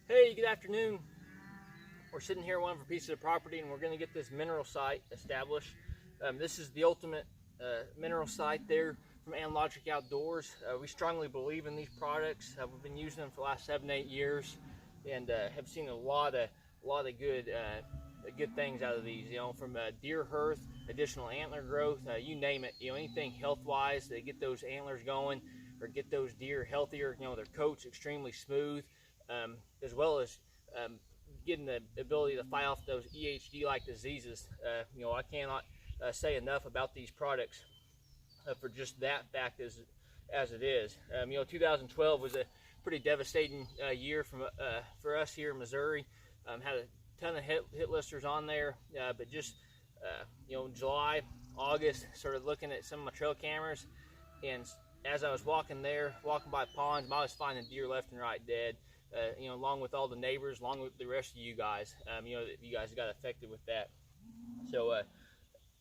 Hey, good afternoon. We're sitting here on one of our pieces of property and we're going to get this mineral site established. This is the ultimate mineral site there from Analogic Outdoors. We strongly believe in these products. We've been using them for the last 7-8 years and have seen a lot of good things out of these, you know, from deer girth, additional antler growth, you name it, you know, anything health-wise to get those antlers going or get those deer healthier, you know, their coats extremely smooth, as well as getting the ability to fight off those EHD-like diseases. You know, I cannot say enough about these products for just that fact as it is. You know, 2012 was a pretty devastating year for us here in Missouri. Had a ton of hit listers on there, but just you know, July, August, started looking at some of my trail cameras, and as I was walking by ponds, I was finding deer left and right dead. You know, along with all the neighbors, along with the rest of you guys, you know, you guys got affected with that. So,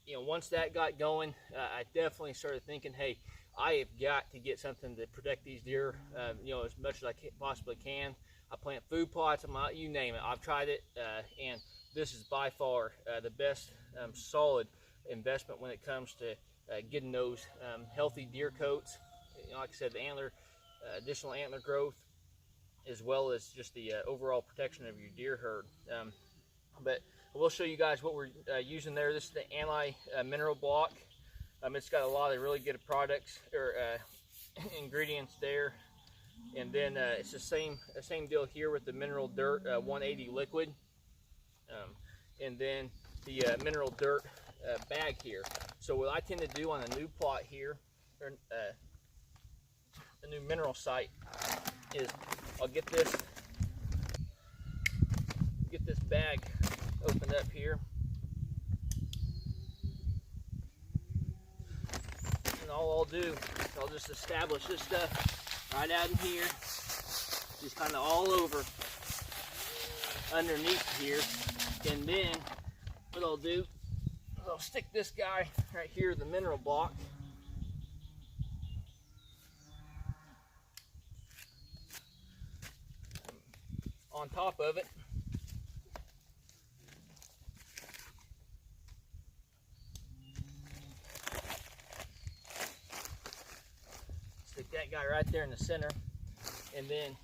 you know, once that got going, I definitely started thinking, hey, I have got to get something to protect these deer, you know, as much as I possibly can. I plant food plots, you name it. I've tried it, and this is by far the best solid investment when it comes to getting those healthy deer coats. You know, like I said, the additional antler growth, as well as just the overall protection of your deer herd. But we'll show you guys what we're using there. This is the anti-mineral block. It's got a lot of really good products or ingredients there. And then it's the same deal here with the mineral dirt 180 liquid. And then the mineral dirt bag here. So what I tend to do on a new plot here, or a new mineral site, is I'll get this bag opened up here, and all I'll do is I'll just establish this stuff right out in here, just kind of all over underneath here, and then what I'll do is I'll stick this guy right here, the mineral block, on top of it. Stick that guy right there in the center. And then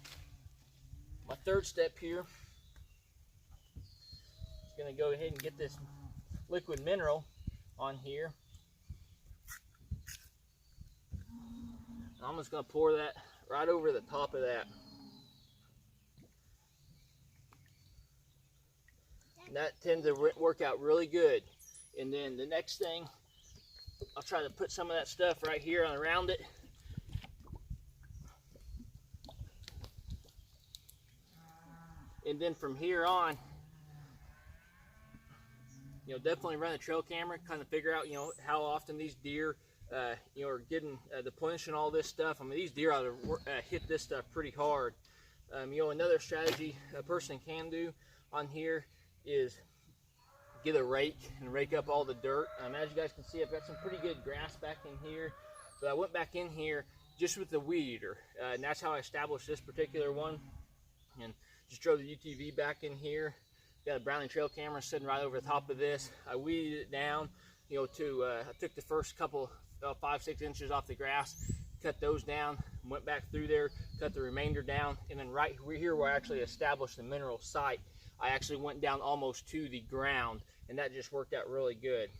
my third step here is going to go ahead and get this liquid mineral on here. And I'm just going to pour that right over the top of that. That tends to work out really good. And then the next thing, I'll try to put some of that stuff right here on around it. And then from here on, you know, definitely run a trail camera, kind of figure out, you know, how often these deer, you know, are getting depletion, all this stuff. I mean, these deer ought to hit this stuff pretty hard. You know, another strategy a person can do on here is get a rake and rake up all the dirt. As you guys can see, I've got some pretty good grass back in here, but I went back in here just with the weed eater, and that's how I established this particular one. And just drove the UTV back in here. Got a Browning trail camera sitting right over the top of this. I weeded it down, you know, to I took the first couple 5-6 inches off the grass, cut those down, went back through there, cut the remainder down, and then right here where I actually established the mineral site, I actually went down almost to the ground, and that just worked out really good.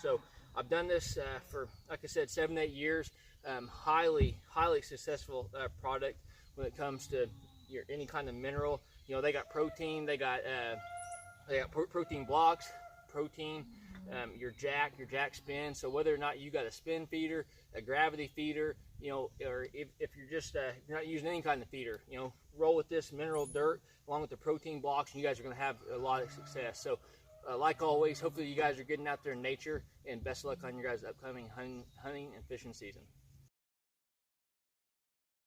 So I've done this for, like I said, 7-8 years. Highly successful product when it comes to any kind of mineral. You know, they got protein, they got protein blocks, protein, your jack spin. So whether or not you got a spin feeder, a gravity feeder, you know, or if you're just you're not using any kind of feeder, you know, roll with this mineral dirt along with the protein blocks, and you guys are going to have a lot of success. So like always, hopefully you guys are getting out there in nature, and best of luck on your guys' upcoming hunting and fishing season.